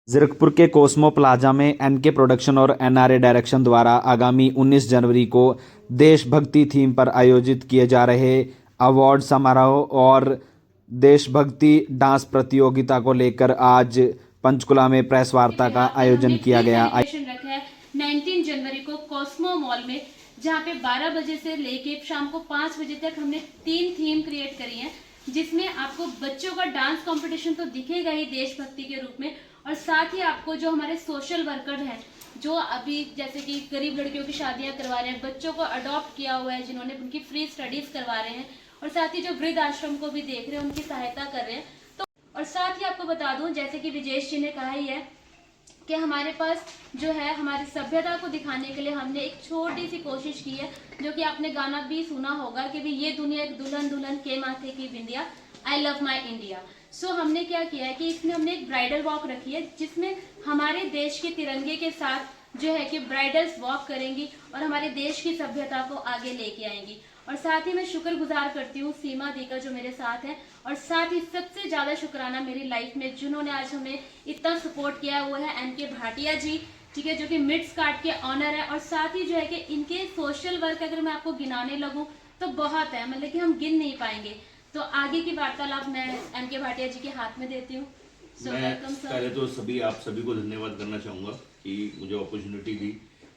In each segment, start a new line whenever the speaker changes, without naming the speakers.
जीरकपुर के Cosmo plaza में N K production और एनआरए डायरेक्शन द्वारा आगामी 19 जनवरी को देशभक्ति थीम पर आयोजित किए जा रहे अवार्ड समारोह और देशभक्ति डांस प्रतियोगिता को लेकर आज पंचकुला में प्रेस वार्ता का आयोजन किया गया।
सेलिब्रेशन रखा है 19 जनवरी को कॉस्मो मॉल में, जहाँ पे 12 बजे से लेके शाम को 5 बजे तक हमने 3 थीम क्रिएट करी है, जिसमें आपको बच्चों का डांस कंपटीशन तो दिखेगा ही देशभक्ति के रूप में, और साथ ही आपको जो हमारे सोशल वर्कर हैं, जो अभी जैसे कि गरीब लड़कियों की शादियां करवा रहे हैं, बच्चों को अडॉप्ट किया हुआ है, जिन्होंने उनकी फ्री स्टडीज करवा रहे हैं, और साथ ही जो वृद्ध आश्रम को भी देख रहे हैं, उनकी सहायता कर रहे हैं। तो और साथ ही आपको बता दूं, जैसे कि विजेश जी ने कहा ही है कि हमारे पास जो है हमारी सभ्यता को दिखाने के लिए हमने एक छोटी सी कोशिश की है, जो कि आपने गाना भी सुना होगा कि भी ये दुनिया एक दुल्हन दुल्हन के माथे की बिंदिया, आई लव माई इंडिया। सो हमने क्या किया है कि इसमें हमने एक ब्राइडल वॉक रखी है, जिसमें हमारे देश के तिरंगे के साथ जो है कि ब्राइडल्स वॉक करेंगी और हमारे देश की सभ्यता को आगे लेके आएंगी। और साथ ही मैं शुक्रगुजार करती हूँ सीमा दी का जो मेरे साथ है, और साथ ही सबसे ज्यादा शुक्राना मेरी लाइफ में जिन्होंने आज हमें इतना सपोर्ट किया वो है एनके भाटिया जी, ठीक है, जो कि मिड्स कार्ड के ऑनर है। और साथ ही जो है कि इनके सोशल वर्क अगर मैं आपको गिनाने लगूं तो बहुत है, मतलब कि हम गिन नहीं पाएंगे। तो आगे की वार्तालाप मैं एनके भाटिया जी के हाथ में देती हूँ।
मैं पहले तो आप सभी को धन्यवाद करना चाहूँगा कि मुझे अपॉर्चुनिटी दी,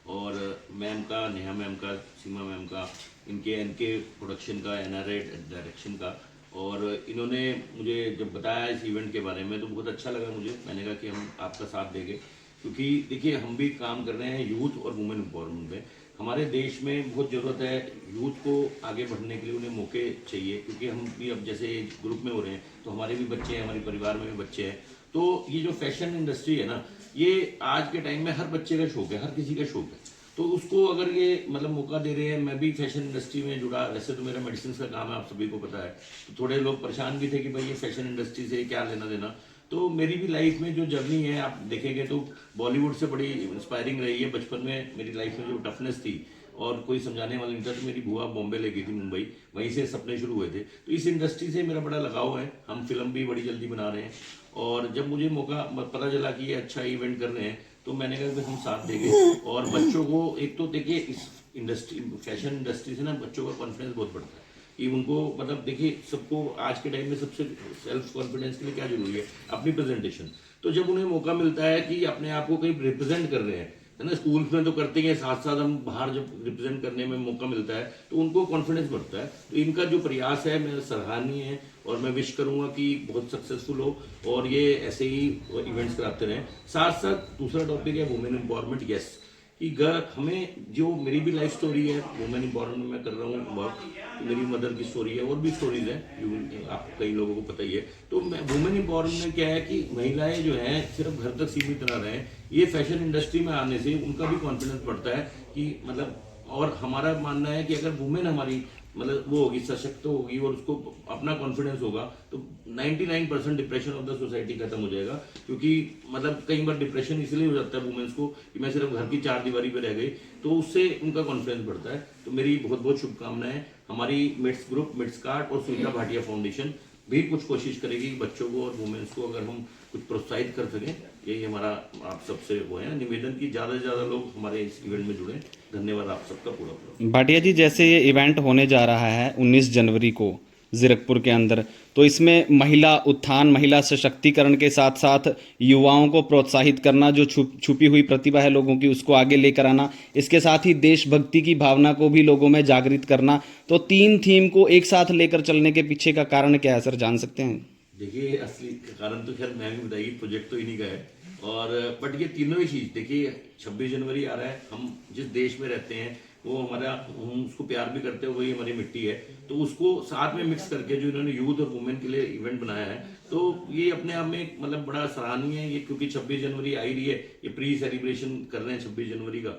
और मैम का, नेहा मैम का, सीमा मैम का, इनके एनके प्रोडक्शन का, एनआरए डायरेक्शन का, और इन्होंने मुझे जब बताया इस इवेंट के बारे में तो बहुत अच्छा लगा मुझे। मैंने कहा कि हम आपका साथ देंगे, क्योंकि देखिए हम भी काम कर रहे हैं यूथ और वुमेन एम्पावरमेंट में। हमारे देश में बहुत ज़रूरत है यूथ को आगे बढ़ने के लिए, उन्हें मौके चाहिए, क्योंकि हम भी अब जैसे ग्रुप में हो रहे हैं तो हमारे भी बच्चे हैं, हमारे परिवार में भी बच्चे हैं। तो ये जो फैशन इंडस्ट्री है ना, ये आज के टाइम में हर बच्चे का शौक है, हर किसी का शौक है। तो उसको अगर ये मतलब मौका दे रहे हैं, मैं भी फैशन इंडस्ट्री में जुड़ा, वैसे तो मेरा मेडिसिन का काम है, आप सभी को पता है। तो थोड़े लोग परेशान भी थे कि भाई ये फैशन इंडस्ट्री से क्या लेना देना। तो मेरी भी लाइफ में जो जर्नी है आप देखेंगे तो बॉलीवुड से बड़ी इंस्पायरिंग रही है। बचपन में मेरी लाइफ में जो टफनेस थी और कोई समझाने वाला नहीं था, तो मेरी बुआ बॉम्बे ले गई थी, मुंबई, वहीं से सपने शुरू हुए थे। तो इस इंडस्ट्री से मेरा बड़ा लगाव है। हम फिल्म भी बड़ी जल्दी बना रहे हैं, और जब मुझे मौका पता चला कि ये अच्छा इवेंट कर रहे हैं तो मैंने कहा कि हम साथ देंगे। और बच्चों को एक तो देखिए इस इंडस्ट्री, फैशन इंडस्ट्री से ना बच्चों का कॉन्फिडेंस बहुत बढ़ता है कि उनको मतलब देखिए सबको आज के टाइम में सबसे सेल्फ कॉन्फिडेंस के लिए क्या जरूरी है, अपनी प्रेजेंटेशन। तो जब उन्हें मौका मिलता है कि अपने आप को कहीं रिप्रेजेंट कर रहे हैं, है ना, स्कूल में तो करते हैं, साथ साथ हम बाहर जब रिप्रेजेंट करने में मौका मिलता है तो उनको कॉन्फिडेंस बढ़ता है। तो इनका जो प्रयास है मेरा सराहनीय है, और मैं विश करूंगा कि बहुत सक्सेसफुल हो और ये ऐसे ही इवेंट्स कराते रहें। साथ साथ दूसरा टॉपिक है वुमेन एम्पावरमेंट। यस, कि हमें जो मेरी भी लाइफ स्टोरी है, वुमेन एम्पावरमेंट में मैं कर रहा हूँ वर्क, तो मेरी मदर की स्टोरी है, और भी स्टोरीज हैं जो आप कई लोगों को पता ही है। तो मैं वुमेन एम्पावरमेंट में क्या है कि महिलाएं जो हैं सिर्फ घर तक सीमित ना रहें, ये फैशन इंडस्ट्री में आने से उनका भी कॉन्फिडेंस बढ़ता है कि मतलब, और हमारा मानना है कि अगर वुमेन हमारी मतलब वो होगी, सशक्त होगी, और उसको अपना कॉन्फिडेंस होगा, तो 99% डिप्रेशन ऑफ द सोसाइटी खत्म हो जाएगा। क्योंकि मतलब कई बार डिप्रेशन इसलिए हो जाता है वुमेन्स को कि मैं सिर्फ घर की चार दीवारी पे रह गई, तो उससे उनका कॉन्फिडेंस बढ़ता है। तो मेरी बहुत बहुत शुभकामनाएं। हमारी मिट्स ग्रुप, मिट्स कार्ड और सुनीता भाटिया फाउंडेशन भी कुछ कोशिश करेगी बच्चों को और वुमेन्स को अगर हम कुछ प्रोत्साहित कर सकें। यही हमारा आप सबसे वो है निवेदन कि ज़्यादा से ज़्यादा लोग हमारे इस इवेंट में जुड़ें। धन्यवाद आप सबका पूरा पूरा।
भाटिया जी, जैसे ये इवेंट होने जा रहा है 19 जनवरी को जीरकपुर के अंदर, तो इसमें महिला उत्थान, महिला सशक्तिकरण के साथ साथ युवाओं को प्रोत्साहित करना, जो छुपी हुई प्रतिभा है लोगों की उसको आगे लेकर आना, इसके साथ ही देशभक्ति की भावना को भी लोगों में जागृत करना। तो 3 थीम को एक साथ लेकर चलने के पीछे का कारण क्या है सर, जान सकते हैं?
देखिए असली कारण तो खैर मैं भी बताइए, प्रोजेक्ट तो इन्हीं का है। और बट ये तीनों ही चीज़ देखिए, 26 जनवरी आ रहा है, हम जिस देश में रहते हैं वो हमारा, हम उसको प्यार भी करते हैं, वही हमारी मिट्टी है। तो उसको साथ में मिक्स करके जो इन्होंने यूथ और वुमेन के लिए इवेंट बनाया है, तो ये अपने आप में मतलब बड़ा सराहनीय है ये, क्योंकि 26 जनवरी आ ही रही है, ये प्री सेलिब्रेशन कर रहे हैं 26 जनवरी का।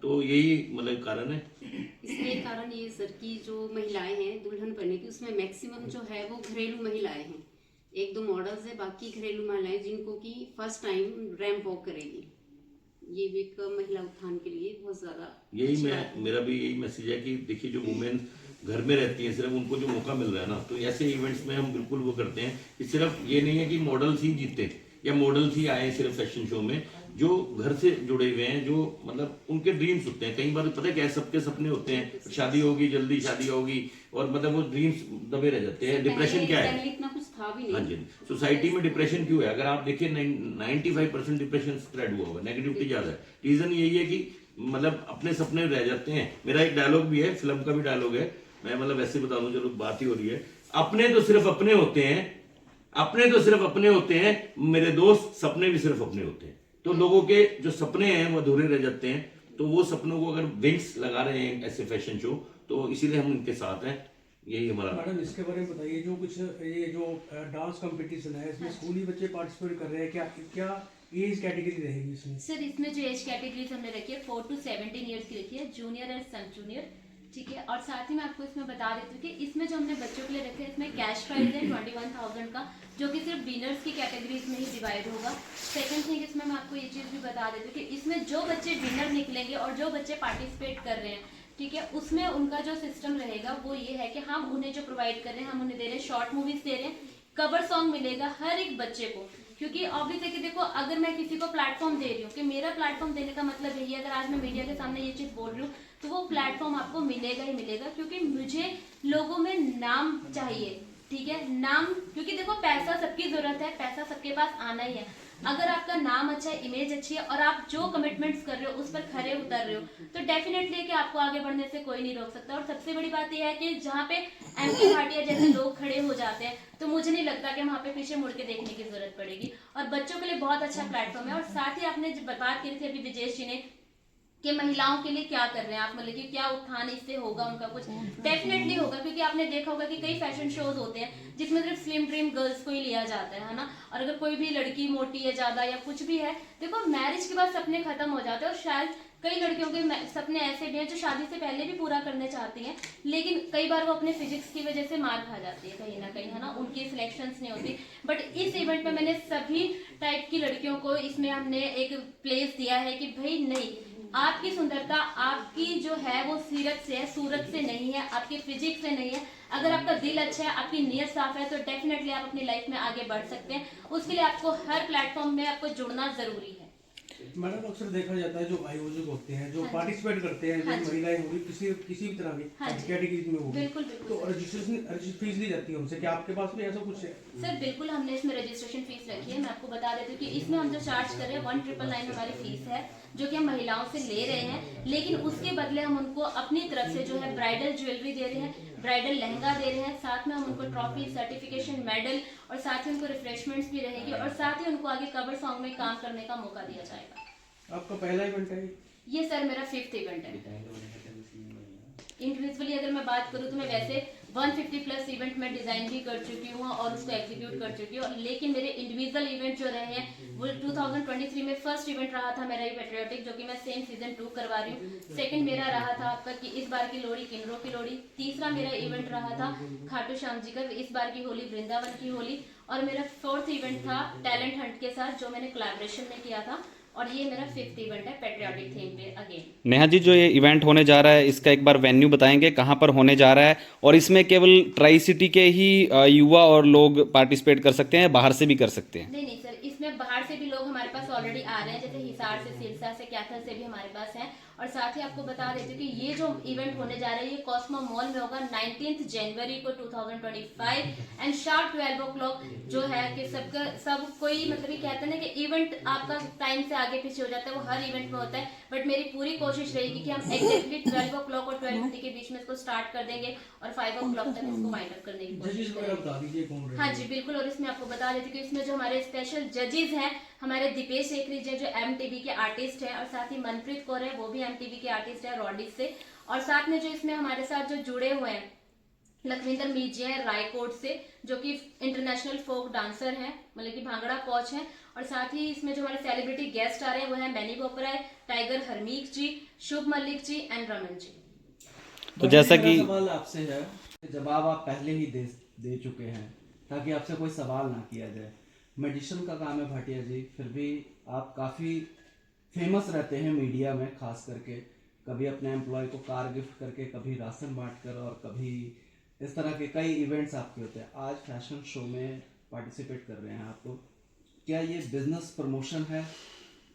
तो यही मतलब कारण है।
इसके कारण ये सर की जो महिलाएं हैं दुल्हन बनने की, उसमें मैक्सिमम जो है वो घरेलू महिलाएं हैं। 1-2 मॉडल्स है, बाकी घरेलू महिलाएं जिनको कि फर्स्ट टाइम रैंप वॉक करेगी। ये भी एक महिला उत्थान के लिए बहुत ज्यादा
यही मैं, मेरा भी यही मैसेज है कि देखिए जो वुमेन घर में रहती हैं, सिर्फ उनको जो मौका मिल रहा है ना, तो ऐसे इवेंट्स में हम बिल्कुल वो करते हैं कि सिर्फ ये नहीं है कि मॉडल्स ही जीते, या मॉडल्स ही आए हैं सिर्फ फैशन शो में, जो घर से जुड़े हुए हैं, जो मतलब उनके ड्रीम्स होते हैं। कई बार पता है क्या है, सबके सपने होते हैं, शादी होगी, जल्दी शादी होगी, और मतलब वो ड्रीम्स दबे रह जाते हैं। डिप्रेशन क्या है?
पहले इतना कुछ था भी
हाँ
नहीं।
जी, सोसाइटी में डिप्रेशन क्यों है? अगर आप देखिए 95% डिप्रेशन स्प्रेड हुआ हुआ, नेगेटिविटी ज्यादा है। रीजन यही है कि मतलब अपने सपने रह जाते हैं। मेरा एक डायलॉग भी है, फिल्म का भी डायलॉग है, मैं मतलब वैसे बता दूं, चलो बात ही हो रही है। अपने तो सिर्फ अपने होते हैं, अपने तो सिर्फ अपने होते हैं मेरे दोस्त, सपने भी सिर्फ अपने होते हैं। तो लोगों के जो सपने हैं वो अधूरे रह जाते हैं। तो वो सपनों को अगर विंग्स लगा रहे हैं ऐसे फैशन शो, तो इसीलिए हम उनके साथ हैं। यही हमारा।
मैडम इसके बारे में बताइए, जो कुछ ये जो डांस कंपटीशन है, इसमें स्कूली बच्चे पार्टिसिपेट कर रहे हैं, क्या क्या एज कैटेगरी रहेगी इसमें?
सर इसमें जो एज कैटेगरीज हमने रखी है 4 to 17 ईयर्स की रखी है, जूनियर एंड सब जूनियर, ठीक है। और साथ ही मैं आपको इसमें बता देती हूँ कि इसमें जो हमने बच्चों के लिए रखे हैं, इसमें कैश प्राइज है 21,000 का, जो कि सिर्फ विनर्स की कैटेगरीज में ही डिवाइड होगा। सेकंड थिंग, इसमें मैं आपको ये चीज़ भी बता देती हूँ कि इसमें जो बच्चे विनर निकलेंगे और जो बच्चे पार्टिसिपेट कर रहे हैं, ठीक है, उसमें उनका जो सिस्टम रहेगा वो ये है कि हम उन्हें जो प्रोवाइड कर रहे हैं, हम उन्हें दे रहे हैं शॉर्ट मूवीज दे रहे हैं, कवर सॉन्ग मिलेगा हर एक बच्चे को। क्योंकि ऑब्वियस है कि देखो, अगर मैं किसी को प्लेटफॉर्म दे रही हूँ, कि मेरा प्लेटफॉर्म देने का मतलब यही है, अगर आज मैं मीडिया के सामने ये चीज बोल रही हूँ तो वो प्लेटफॉर्म आपको मिलेगा ही मिलेगा, क्योंकि मुझे लोगों में नाम चाहिए, ठीक है, नाम। क्योंकि देखो, पैसा सबकी जरूरत है, पैसा सबके पास आना ही है। अगर आपका नाम अच्छा है, इमेज अच्छी है, और आप जो कमिटमेंट्स कर रहे हो उस पर खरे उतर रहे हो, तो डेफिनेटली कि आपको आगे बढ़ने से कोई नहीं रोक सकता। और सबसे बड़ी बात यह है कि जहाँ पे एमपी भाटिया जैसे लोग खड़े हो जाते हैं, तो मुझे नहीं लगता कि वहाँ पे पीछे मुड़ के देखने की जरूरत पड़ेगी। और बच्चों के लिए बहुत अच्छा प्लेटफॉर्म है। और साथ ही आपने बात की थी अभी विजेश जी ने कि महिलाओं के लिए क्या कर रहे हैं आप, मतलब कि क्या उत्थान इससे होगा उनका, कुछ डेफिनेटली होगा। क्योंकि आपने देखा होगा कि कई फैशन शोज होते हैं जिसमें सिर्फ स्लिम ड्रीम गर्ल्स को ही लिया जाता है ना। और अगर कोई भी लड़की मोटी है ज्यादा या कुछ भी है, देखो मैरिज के बाद सपने खत्म हो जाते हैं। और शायद कई लड़कियों के सपने ऐसे भी हैं जो शादी से पहले भी पूरा करने चाहती हैं, लेकिन कई बार वो अपने फिजिक्स की वजह से मार खा जाती है कहीं ना कहीं, है ना, उनकी सिलेक्शंस नहीं होती। बट इस इवेंट में मैंने सभी टाइप की लड़कियों को इसमें हमने एक प्लेस दिया है कि भाई नहीं, आपकी सुंदरता आपकी जो है वो सीरत से है, सूरत से नहीं है, आपके फिजिक्स से नहीं है। अगर आपका दिल अच्छा है, आपकी नीयत साफ है, तो डेफिनेटली आप अपनी लाइफ में आगे बढ़ सकते हैं। उसके लिए आपको हर प्लेटफॉर्म में आपको जुड़ना जरूरी है।
मैडम अक्सर देखा जाता है, जो आयोजक होते हैं, जो पार्टिसिपेट करते हैं, जो महिलाएं होगी, किसी भी तरह की कैटेगरी में होगी,
बिल्कुल
तो रजिस्ट्रेशन फीस ली जाती है उनसे, क्या आपके पास भी ऐसा कुछ है?
सर बिल्कुल, हमने इसमें रजिस्ट्रेशन फीस रखी है। मैं आपको बता देती हूँ कि इसमें हम जो चार्ज कर रहे हैं 1999 हमारी फीस है, जो कि हम महिलाओं से ले रहे हैं। लेकिन उसके बदले हम उनको अपनी तरफ से जो है ब्राइडल ज्वेलरी दे रहे हैं, ब्राइडल लहंगा दे रहे हैं, साथ में हम उनको ट्रॉफी, सर्टिफिकेशन, मेडल, और साथ ही उनको रिफ्रेशमेंट्स भी रहेगी, और साथ ही उनको आगे कवर सॉन्ग में काम करने का मौका दिया जाएगा।
आपका पहला इवेंट है
ये सर मेरा 5th इवेंट है। इंडिविजुअली अगर मैं बात करूँ तो मैं वैसे 150 प्लस इवेंट में डिजाइन भी कर चुकी हूँ और उसको एग्जीक्यूट कर चुकी हूँ। लेकिन मेरे इंडिविजुअल इवेंट जो रहे हैं वो 2023 में फर्स्ट इवेंट रहा था मेरा ये पेट्रियोटिक, जो कि मैं सेम सीजन 2 करवा रही हूँ। सेकंड मेरा रहा था आपका कि इस बार की लोहड़ी किन्नरों की लोहड़ी। तीसरा मेरा इवेंट रहा था खाटू श्याम जी का, इस बार की होली वृंदावन की होली। और मेरा 4th इवेंट था टैलेंट हंट के साथ, जो मैंने कोलैबोरेशन में किया था। और ये मेरा 5th इवेंट है पेट्रियोटिक थीम पे अगेन।
नेहा जी, जो ये इवेंट होने जा रहा है इसका एक बार वेन्यू बताएंगे, कहाँ पर होने जा रहा है, और इसमें केवल ट्राई सिटी के ही युवा और लोग पार्टिसिपेट कर सकते हैं, बाहर से भी कर सकते हैं?
नहीं सर, इसमें बाहर से भी लोग हमारे पास ऑलरेडी आ रहे हैं, जैसे हिसार से, सिरसा से, कैथल से भी हमारे पास हैं। और साथ ही आपको बता देती हूँ कि ये जो इवेंट होने जा रहा है ये कॉस्मो मॉल में होगा 19 जनवरी को 2025 एंड शार्प 12 o'clock। जो है कि सब कोई मतलब ये कहते हैं ना कि इवेंट आपका टाइम से आगे पीछे हो जाता है, वो हर इवेंट में होता है। बट मेरी पूरी कोशिश रहेगी कि हम एग्जैक्टली 12 o'clock और 12:50 के बीच में इसको स्टार्ट कर देंगे और 5 o'clock तक इसको वाइंड अप करने की कोशिश करेंगे। हाँ जी बिल्कुल। और इसमें आपको बता देती हूँ कि इसमें जो हमारे स्पेशल जजेस हैं, हमारे दीपेश सेखरी जी जो एमटीवी के आर्टिस्ट हैं, और साथ ही मनप्रीत कौर है, वो भी एमटीवी के आर्टिस्ट है रॉडिस से। और साथ में जो इसमें हमारे साथ जो जुड़े हुए हैं लखविंदर मीत जी हैं रायकोट से, जो कि इंटरनेशनल फोक डांसर हैं, मतलब कि भांगड़ा कोच हैं। और साथ ही इसमें जो हमारे सेलिब्रिटी गेस्ट आ रहे हैं वो है मैनी बोपराय, टाइगर हरमीक जी, शुभ मलिक जी एंड रमन जी।
तो जैसा कि
सवाल आपसे है, जवाब आप पहले ही दे चुके हैं ताकि आपसे कोई सवाल ना किया जाए। मेडिसिन का काम है भाटिया जी, फिर भी आप काफ़ी फेमस रहते हैं मीडिया में, खास करके कभी अपने एम्प्लॉय को कार गिफ्ट करके, कभी राशन बांट कर, और कभी इस तरह के कई इवेंट्स आपके होते हैं। आज फैशन शो में पार्टिसिपेट कर रहे हैं आप, तो क्या ये बिजनेस प्रमोशन है?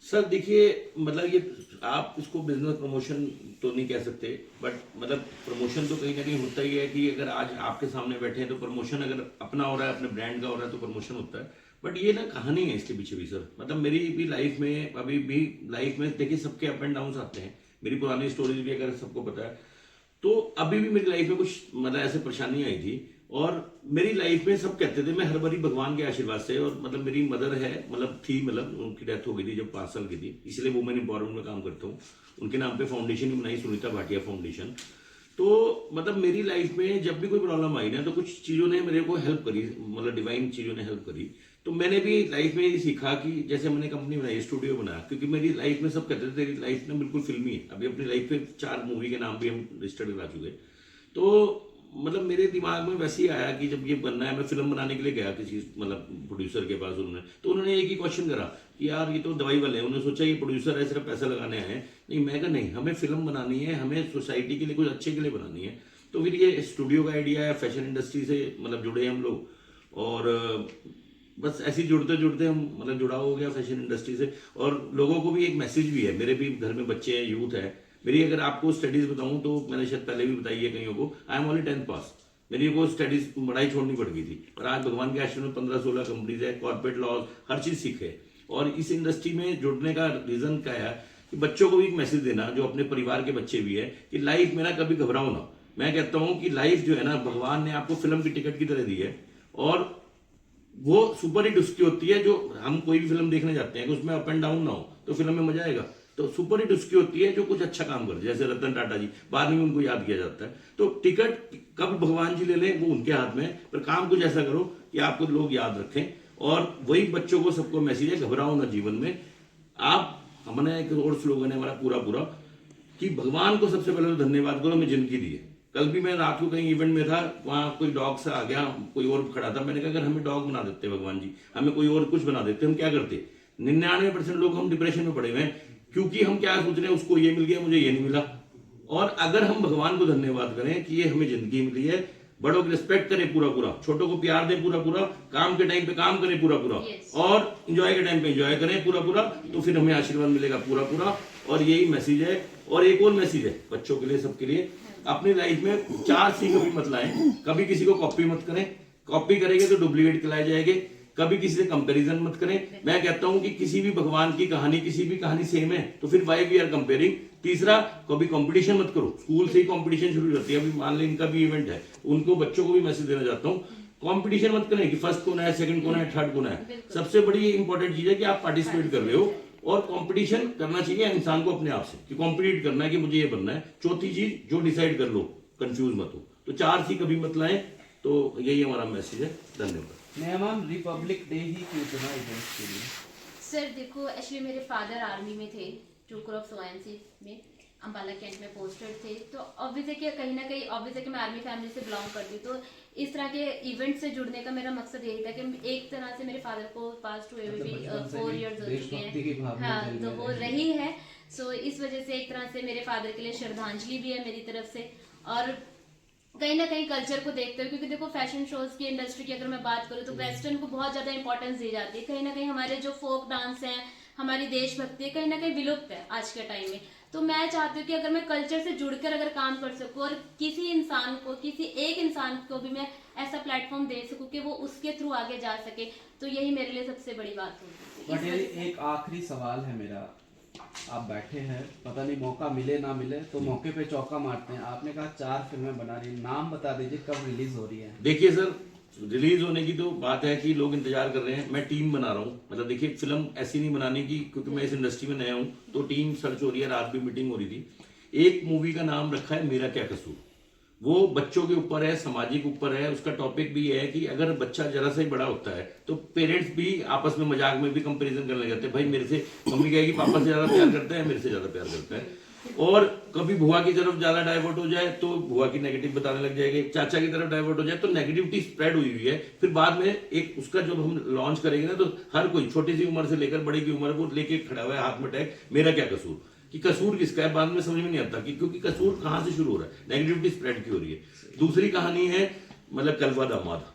सर देखिए, मतलब ये आप इसको बिजनेस प्रमोशन तो नहीं कह सकते, बट मतलब प्रमोशन तो कहीं ना कहीं होता ही है कि अगर आज आपके सामने बैठे हैं तो प्रमोशन अगर अपना हो रहा है, अपने ब्रांड का हो रहा है तो प्रमोशन होता है। बट ये ना कहानी है इसके पीछे भी सर, मतलब मेरी भी लाइफ में, अभी भी लाइफ में देखिए सबके अप एंड डाउन आते हैं। मेरी पुरानी स्टोरीज भी अगर सबको पता है तो अभी भी मेरी लाइफ में कुछ मतलब ऐसे परेशानी आई थी, और मेरी लाइफ में सब कहते थे, मैं हर बारी भगवान के आशीर्वाद से, और मतलब मेरी मदर है, मतलब थी, मतलब उनकी डेथ हो गई थी जब 5 साल की थी, इसलिए वुमेन एम्पावरमेंट में काम करता हूँ। उनके नाम पे फाउंडेशन भी बनाई, सुनीता भाटिया फाउंडेशन। तो मतलब मेरी लाइफ में जब भी कोई प्रॉब्लम आई ना तो कुछ चीज़ों ने मेरे को हेल्प करी, मतलब डिवाइन चीज़ों ने हेल्प करी। तो मैंने भी लाइफ में ये सीखा कि जैसे मैंने कंपनी बनाई, स्टूडियो बनाया, क्योंकि मेरी लाइफ में सब कहते थे तेरी लाइफ ना बिल्कुल फिल्मी है। अभी अपनी लाइफ पे 4 मूवी के नाम भी हम रजिस्टर्ड करा चुके। तो मतलब मेरे दिमाग में वैसे ही आया कि जब ये बनना है, मैं फिल्म बनाने के लिए गया किसी मतलब प्रोड्यूसर के पास, उन्होंने एक ही क्वेश्चन करा कि यार ये तो दवाई वाले हैं। उन्होंने सोचा ये प्रोड्यूसर है, सिर्फ पैसा लगाने आए हैं। नहीं, मैं कहा नहीं, हमें फिल्म बनानी है, हमें सोसाइटी के लिए कुछ अच्छे के लिए बनानी है। तो फिर ये स्टूडियो का आइडिया है, फैशन इंडस्ट्री से मतलब जुड़े हम लोग, और बस ऐसे ही जुड़ते जुड़ते हम मतलब जुड़ा हो गया फैशन इंडस्ट्री से। और लोगों को भी एक मैसेज भी है, मेरे भी घर में बच्चे हैं, यूथ है मेरी। अगर आपको स्टडीज बताऊं तो मैंने शायद पहले भी बताई है कईयों को, आई एम ओनली 10th पास। मेरी को स्टडीज पढ़ाई छोड़नी पड़ गई थी, और आज भगवान के आश्रम में 15-16 कंपनीज है, कॉर्पोरेट लॉज, हर चीज सीखे। और इस इंडस्ट्री में जुड़ने का रीजन क्या है कि बच्चों को भी एक मैसेज देना, जो अपने परिवार के बच्चे भी है, कि लाइफ में ना कभी घबराओ ना। मैं कहता हूँ कि लाइफ जो है ना, भगवान ने आपको फिल्म की टिकट की तरह दी है, और वो सुपर हिट उसकी होती है, जो हम कोई भी फिल्म देखने जाते हैं कि उसमें अप एंड डाउन ना हो तो फिल्म में मजा आएगा। तो सुपर हिट उसकी होती है जो कुछ अच्छा काम कर, जैसे रतन टाटा जी, बाद में उनको याद किया जाता है। तो टिकट कब भगवान जी ले लें वो उनके हाथ में है, पर काम कुछ ऐसा करो कि आपको लोग याद रखें। और वही बच्चों को सबको मैसेज है, घबराओ ना जीवन में आप। हमने एक और स्लोगन है हमारा पूरा कि भगवान को सबसे पहले तो धन्यवाद करो, हमें जिंदगी दी है। कल भी मैं रात को कहीं इवेंट में था, वहां कोई डॉग सा आ गया, कोई और खड़ा था। मैंने कहा अगर हमें डॉग बना देते भगवान जी, हमें कोई और कुछ बना देते, हम क्या करते? 99% लोग हम डिप्रेशन में पड़े हुए हैं, क्योंकि हम क्या सोच रहे हैं, उसको ये मिल गया, मुझे ये नहीं मिला। और अगर हम भगवान को धन्यवाद करें कि ये हमें जिंदगी मिली है, बड़ों की रिस्पेक्ट करें पूरा, छोटों को प्यार दें पूरा, काम के टाइम पे काम करें पूरा, और एंजॉय के टाइम पे एंजॉय करें पूरा, तो फिर हमें आशीर्वाद मिलेगा पूरा। और यही मैसेज है। और एक और मैसेज है बच्चों के लिए, सबके लिए, अपनी लाइफ में 4 सी कभी मत लाएं। कभी किसी को कॉपी मत करें, कॉपी करेंगे तो डुप्लीकेट खिलाए जाएंगे। कभी किसी से कंपैरिजन मत करें। मैं कहता हूं कि किसी भी भगवान की कहानी, किसी भी कहानी सेम है तो फिर वाई वी आर कंपेयरिंग। तीसरा, कभी कंपटीशन मत करो। स्कूल से ही कंपटीशन शुरू होती है। अभी मान लें इनका भी इवेंट है, उनको बच्चों को भी मैसेज देना चाहता हूँ, कंपटीशन मत करें कि फर्स्ट कौन है, सेकंड कौन है, थर्ड कौन है। सबसे बड़ी इंपॉर्टेंट चीज है कि आप पार्टिसिपेट कर रहे हो, और कंपटीशन करना चाहिए इंसान को अपने आप से, कि कॉम्पिटिट करना है कि मुझे ये बनना है। चौथी चीज, जो डिसाइड कर लो, कंफ्यूज मत हो। तो 4 सी कभी मत लाएं। तो यही हमारा मैसेज है। धन्यवाद।
मैम, रिपब्लिक डे ही क्यों चुना इवेंट्स के लिए?
सर देखो, एक्चुअली मेरे फादर आर्मी में थे, ट्रू क्रॉप्स ONC में अम्बाला कैंट में पोस्टेड थे। तो ऑब्वियस है कि कहीं ना कहीं ऑब्वियस है कि मैं आर्मी फैमिली से बिलोंग करती हूँ। तो इस तरह के इवेंट से जुड़ने का मेरा मकसद यही था कि एक तरह से मेरे फादर को पास्ट हुए हुए भी 4 इयर्स हो चुके हैं। हाँ, तो वो रही है। सो इस वजह से एक तरह से मेरे फादर के लिए श्रद्धांजलि भी है मेरी तरफ से। और कहीं ना कहीं कल्चर को देखते हुए, क्योंकि देखो फैशन शोज की इंडस्ट्री की अगर मैं बात करूँ तो वेस्टर्न को बहुत ज्यादा इंपॉर्टेंस दी जाती है। कहीं ना कहीं हमारे जो फोक डांस हैं, हमारी देशभक्ति कहीं ना कहीं विलुप्त है आज के टाइम में। तो मैं चाहती हूँ कि अगर मैं कल्चर से जुड़कर अगर काम कर सकूँ, और किसी इंसान को, किसी एक इंसान को भी मैं ऐसा प्लेटफॉर्म दे सकूँ कि वो उसके थ्रू आगे जा सके, तो यही मेरे लिए सबसे बड़ी बात होगी।
बट ये एक आखिरी सवाल है मेरा, आप बैठे हैं, पता नहीं मौका मिले ना मिले तो मौके पे चौका मारते हैं। आपने कहा 4 फिल्में बना रही हैं, नाम बता दीजिए कब रिलीज हो रही है?
देखिए सर, रिलीज होने की तो बात है कि लोग इंतजार कर रहे हैं। मैं टीम बना रहा हूँ। मतलब देखिए, फिल्म ऐसी नहीं बनाने की, क्योंकि मैं इस इंडस्ट्री में नया हूँ, तो टीम सर्च हो रही है। रात भी मीटिंग हो रही थी। एक मूवी का नाम रखा है मेरा क्या कसूर। वो बच्चों के ऊपर है, सामाजिक ऊपर है। उसका टॉपिक भी है कि अगर बच्चा जरा सा ही बड़ा होता है तो पेरेंट्स भी आपस में मजाक में भी कंपैरिजन करने लग जाते हैं। भाई मेरे से, मम्मी कहेगी पापा से ज्यादा प्यार करता है, मेरे से ज्यादा प्यार करता है। और कभी बुआ की तरफ ज्यादा डाइवर्ट हो जाए तो बुआ की नेगेटिव बताने लग जाएंगे, चाचा की तरफ डाइवर्ट हो जाए तो नेगेटिविटी स्प्रेड हुई है। फिर बाद में एक उसका जब हम लॉन्च करेंगे ना, तो हर कोई छोटी सी उम्र से लेकर बड़ी की उम्र को लेके खड़ा हुआ है हाथ में टैग मेरा क्या कसूर। कि कसूर किसका है बाद में समझ में नहीं आता, कि क्योंकि कसूर कहां से शुरू हो रहा है, नेगेटिविटी स्प्रेड की हो रही है। दूसरी कहानी है मतलब कलवा दामाद।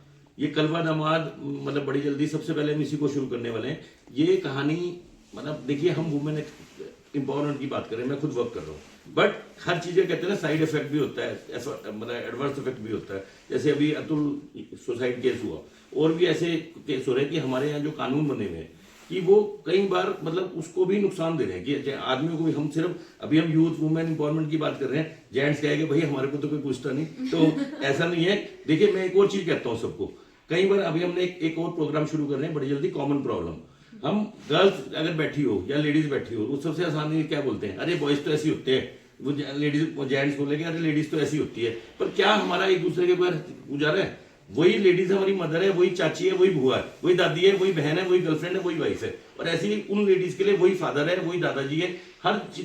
ये कलवा दामाद मतलब बड़ी जल्दी सबसे पहले हम इसी को शुरू करने वाले हैं। ये कहानी मतलब देखिए, हम वुमेन एम्पावरमेंट की बात करें, मैं खुद वर्क कर रहा हूँ, बट हर चीजें कहते हैं ना साइड इफेक्ट भी होता है, मतलब एडवर्स इफेक्ट भी होता है। जैसे अभी अतुल सुसाइड केस हुआ, और भी ऐसे केस हो रहे हैं कि हमारे यहाँ जो कानून बने हुए हैं कि वो कई बार मतलब उसको भी नुकसान दे रहे हैं कि आदमियों को भी। हम सिर्फ अभी हम यूथ वुमेन एम्पावरमेंट की बात कर रहे हैं, जेंट्स कहेंगे भाई हमारे को तो कोई पूछता नहीं, तो ऐसा नहीं है। देखिए मैं एक और चीज कहता हूँ सबको, कई बार अभी हमने एक और प्रोग्राम शुरू कर रहे हैं बड़ी जल्दी, कॉमन प्रॉब्लम। हम गर्ल्स अगर बैठी हो या लेडीज बैठी हो, वो सबसे आसान है क्या बोलते हैं, अरे बॉयज तो ऐसी होते हैं, वो लेडीज जेंट्स बोलेंगे अरे लेडीज तो ऐसी होती है। पर क्या हमारा एक दूसरे के ऊपर गुजारा है? वही लेडीज हमारी मदर है, वही चाची है, वही बुआ है, वही दादी है, वही बहन है, वही गर्लफ्रेंड है, वही वाइफ है। और ऐसे ही उन लेडीज के लिए वही फादर है, वही दादाजी है।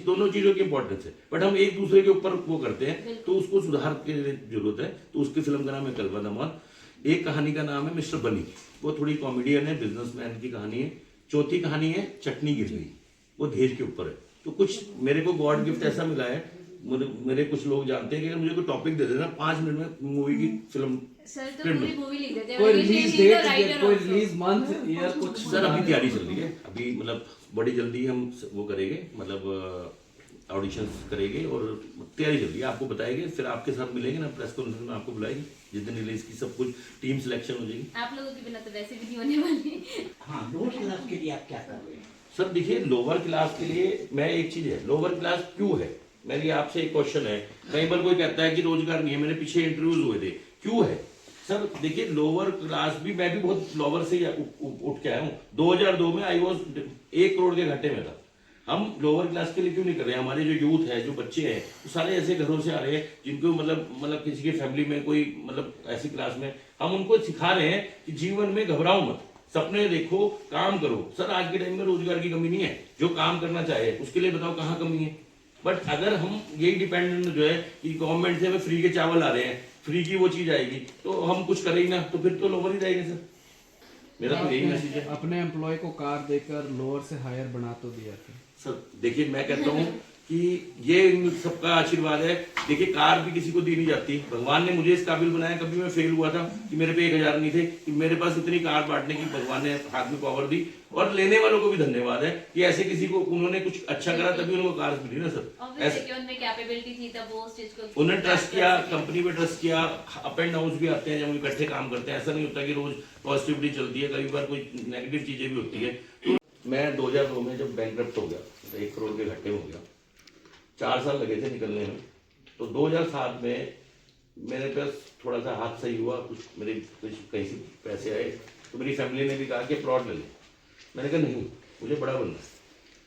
दोनों चीजों की इंपॉर्टेंस है, बट हम एक दूसरे के ऊपर वो करते हैं, तो उसको सुधार की जरूरत है। तो उसकी फिल्म का नाम है कलवा दामाद। एक कहानी का नाम है मिस्टर बनी, वो थोड़ी कॉमेडियन है, बिजनेसमैन की कहानी है। चौथी कहानी है चटनी गिर गई, वो दहेज के ऊपर है। तो कुछ मेरे को गॉड गिफ्ट ऐसा मिला है, मेरे कुछ लोग जानते हैं कि अगर मुझे कोई टॉपिक दे देना 5 मिनट में मूवी की फिल्म
सर तो पूरी मूवी लिख देते हैं।
कोई
विशेष
रिलीज
ही तो
डेट,
writer
कोई
also।
रिलीज मंथ, ईयर कुछ?
सर अभी तैयारी चल रही है, अभी मतलब बड़ी जल्दी हम वो करेंगे, मतलब ऑडिशंस करेंगे और तैयारी चल रही है, आपको बताएंगे, फिर आपके साथ मिलेंगे ना प्रेस कॉन्फ्रेंस में, आपको बुलाएंगे जिस दिन रिलीज की सब कुछ टीम सिलेक्शन हो जाएगी।
आप लोगों के बिना तो वैसे भी नहीं होने वाली।
हाँ, लोअर क्लास के लिए आप क्या कर रहे हैं?
सर देखिए, लोअर क्लास के लिए मैं एक चीज है, लोअर क्लास क्यों है, मेरी आपसे एक क्वेश्चन है। कई बार कोई कहता है कि रोजगार नहीं है, मेरे पीछे इंटरव्यूज हुए थे, क्यों है? सर देखिए, लोअर क्लास भी, मैं भी बहुत लोअर से उठ के आया हूँ। 2002 में आई वॉज 1 करोड़ के घाटे में था। हम लोअर क्लास के लिए क्यों नहीं कर रहे हैं? हमारे जो यूथ है, जो बच्चे हैं, वो सारे ऐसे घरों से आ रहे हैं जिनको मतलब किसी की फैमिली में कोई मतलब ऐसी क्लास में, हम उनको सिखा रहे हैं कि जीवन में घबराओ मत, सपने देखो, काम करो। सर आज के टाइम में रोजगार की कमी नहीं है, जो काम करना चाहे उसके लिए बताओ कहाँ कमी है। बट अगर हम यही डिपेंडेंट जो है कि गवर्नमेंट से हमें फ्री के चावल आ रहे हैं, फ्री की वो चीज आएगी, तो हम कुछ करें ही ना, तो फिर तो लोअर ही जाएंगे। सर मेरा तो यही मैसेज है।
अपने एम्प्लॉय को कार देकर लोअर से हायर बना तो दिया था।
सर देखिए, मैं कहता हूँ कि ये इन सबका आशीर्वाद है। देखिए, कार भी किसी को दी नहीं जाती, भगवान ने मुझे इस काबिल बनाया। कभी मैं फेल हुआ था कि मेरे पे 1000 नहीं थे, कि मेरे पास इतनी कार बांटने की भगवान ने हाथ में पावर दी। और लेने वालों को भी धन्यवाद है कि ऐसे किसी को उन्होंने कुछ अच्छा करा तभी उनको कार मिली ना सर।
Obviously कि उनमें कैपेबिलिटी थी तब वो उस चीज को
उन्होंने ट्रस्ट किया, कंपनी पे ट्रस्ट किया। अप एंड डाउन भी आते हैं जब हम इकट्ठे काम करते हैं, ऐसा नहीं होता कि रोज पॉजिटिविटी चलती है, कई बार कोई नेगेटिव चीजें भी होती है। तो मैं 2002 में जब बैंकक्रप्ट हो गया, 1 करोड़ के घाटे हो गया, 4 साल लगे थे निकलने में। तो 2007 में मेरे पास थोड़ा सा हाथ सही हुआ, कुछ मेरे कहीं से पैसे आए, तो मेरी फैमिली ने भी कहा कि प्लॉट ले ले। मैंने कहा नहीं, मुझे बड़ा बनना है,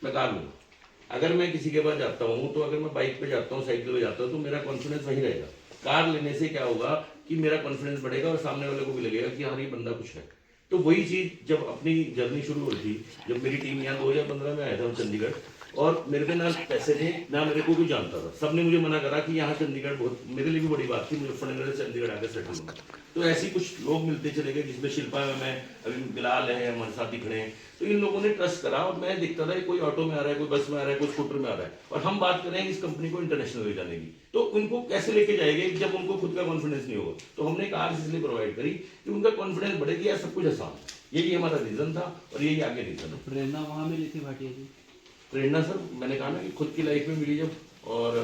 मैं कार लूँगा। अगर मैं किसी के पास जाता हूँ, तो अगर मैं बाइक पे जाता हूँ, साइकिल पे जाता हूँ, तो मेरा कॉन्फिडेंस वहीं रहेगा। कार लेने से क्या होगा कि मेरा कॉन्फिडेंस बढ़ेगा और सामने वाले को भी लगेगा कि हाँ ये बंदा कुछ है। तो वही चीज जब अपनी जर्नी शुरू हुई थी, जब मेरी टीम यहाँ 2015 में आया था चंडीगढ़, और मेरे पे ना पैसे थे ना मेरे को कोई जानता था, सबने मुझे मना करा कि यहाँ चंडीगढ़ बहुत, मेरे लिए भी बड़ी बात थी मुजफ्फरनगर से चंडीगढ़ आकर सेटल होना। तो ऐसी कुछ लोग मिलते चले गए, जिसमें शिल्पा मैं, अभी बिलाल है, हमारे साथ ही खड़े हैं। तो इन लोगों ने ट्रस्ट करा, और मैं दिखता था कोई ऑटो में आ रहा है, कोई बस में आ रहा है, कोई स्कूटर में आ रहा है, और हम बात कर रहे हैं इस कंपनी को इंटरनेशनल ले जाने की। तो उनको कैसे लेके जाएंगे जब उनको खुद का कॉन्फिडेंस नहीं होगा? तो हमने कार इसलिए प्रोवाइड करी कि उनका कॉन्फिडेंस बढ़े कि यार सब कुछ आसान है। यही हमारा रीजन था और यही आगे रीजन है।
प्रेरणा वहाँ मिली थी भाटिया जी?
प्रेरणा सर मैंने कहा ना कि खुद की लाइफ में मिली जब, और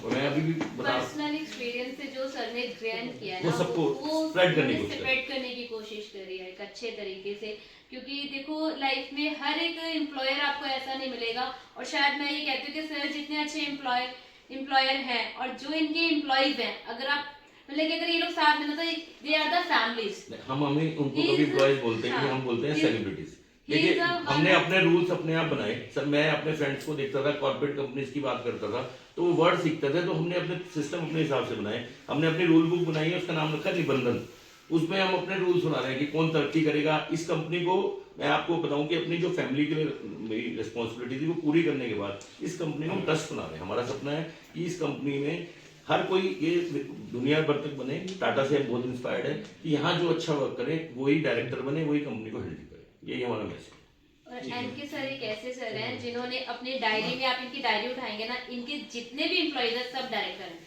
मैं अभी भी बता,
पर्सनल एक्सपीरियंस से जो सर ने ग्रहण किया
वो
ना,
सबको
वो
spread करने की कोशिश
स्प्रेड करने की कोशिश करी है एक अच्छे तरीके से। क्योंकि देखो लाइफ में हर एक एम्प्लॉयर आपको ऐसा नहीं मिलेगा, और शायद मैं ये कहती हूँ कि सर जितने अच्छे एम्प्लॉयर हैं और जो इनके एम्प्लॉयज हैं, अगर आप मतलब कि अगर ये लोग साथ में, तो दे आर द फैमिलीज।
हम हमें उनको कभी एम्प्लॉयज बोलते हैं, हम बोलते हैं सेलिब्रिटीज। देखिए हमने अपने रूल्स अपने आप बनाए सर। मैं अपने फ्रेंड्स को देखता था, कॉर्पोरेट कंपनीज की बात करता था, तो वो वर्ड सीखते थे, तो हमने अपने सिस्टम अपने हिसाब से बनाए। हमने अपनी रूल बुक बनाई है, उसका नाम रखा निबंधन। उसमें हम अपने रूल्स बना रहे हैं कि कौन तरक्की करेगा। इस कंपनी को मैं आपको बताऊं कि अपनी जो फैमिली के लिए मेरी रिस्पॉन्सिबिलिटी थी वो पूरी करने के बाद इस कंपनी को हम ट्रस्ट बना रहे हैं। हमारा सपना है कि इस कंपनी में हर कोई ये दुनिया भर तक बने। टाटा से बहुत इंस्पायर्ड है कि यहाँ जो अच्छा वर्क करे वही डायरेक्टर बने, वही कंपनी को हैंडल करे। यही हमारा मैसेज।
और एनके सर एक ऐसे सर हैं जिन्होंने अपने डायरी में, आप इनकी डायरी उठाएंगे ना, इनके जितने भी एम्प्लॉयज हैं सब डायरेक्टर हैं।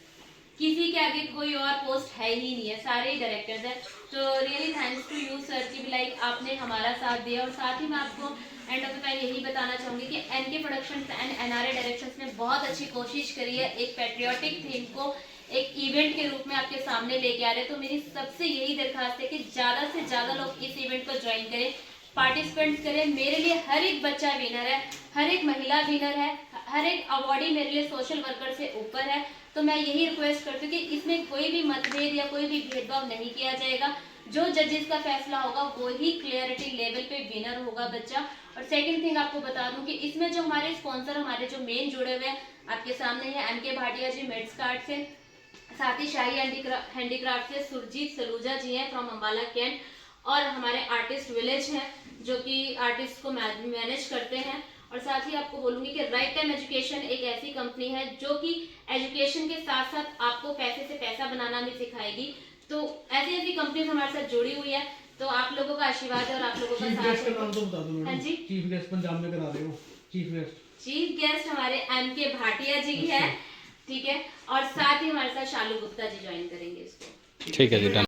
किसी के आगे कोई और पोस्ट है ही नहीं है, सारे ही डायरेक्टर्स हैं। तो really thanks to you sir कि लाइक आपने हमारा साथ दिया। और साथ ही मैं आपको एंड ऑफ द टाइम यही बताना चाहूँगी कि NK productions and NRA directions ने बहुत अच्छी कोशिश करी है एक पैट्रियोटिक थीम को एक इवेंट के रूप में आपके सामने लेके आ रहे हैं। तो मेरी सबसे यही दरखास्त है कि ज़्यादा से ज़्यादा लोग इस इवेंट को ज्वाइन करें, पार्टिसिपेंट्स करें। मेरे लिए हर एक बच्चा विनर है, हर एक महिला विनर है, हर एक अवॉर्डी मेरे लिए सोशल वर्कर से ऊपर है। तो मैं यही रिक्वेस्ट करती हूँ कि इसमें कोई भी मतभेद या कोई भी भेदभाव नहीं किया जाएगा। जो जजेस का फैसला होगा वो ही क्लियरिटी लेवल पे विनर होगा बच्चा। और सेकंड थिंग आपको बता दूं कि इसमें जो हमारे स्पॉन्सर हमारे जो मेन जुड़े हुए हैं आपके सामने है एमके भाटिया जी मेड्स कार्ड से, साथ ही शाही हैंडीक्राफ्ट से सुरजीत सलूजा जी हैं फ्रॉम अम्बाला कैंट, और हमारे आर्टिस्ट विलेज हैं जो कि आर्टिस्ट को मैनेज करते हैं। और साथ ही आपको बोलूंगी कि राइट टाइम एजुकेशन एक ऐसी कंपनी है जो कि एजुकेशन के साथ साथ आपको पैसे से पैसा बनाना भी सिखाएगी। तो ऐसी ऐसी कंपनीज हमारे साथ जुड़ी हुई है। तो आप लोगों का आशीर्वाद है और आप लोगों का
चीफ
साथ
गेस्ट
है।
का नाम तो बता दो मैडम।
हाँ जी,
चीफ गेस्ट पंजाब में करा रहे हो। चीफ गेस्ट
हमारे एमके भाटिया जी है, ठीक है। और साथ ही हमारे साथ शालू गुप्ता जी ज्वाइन करेंगे इसको।
ठीक है जी, डन।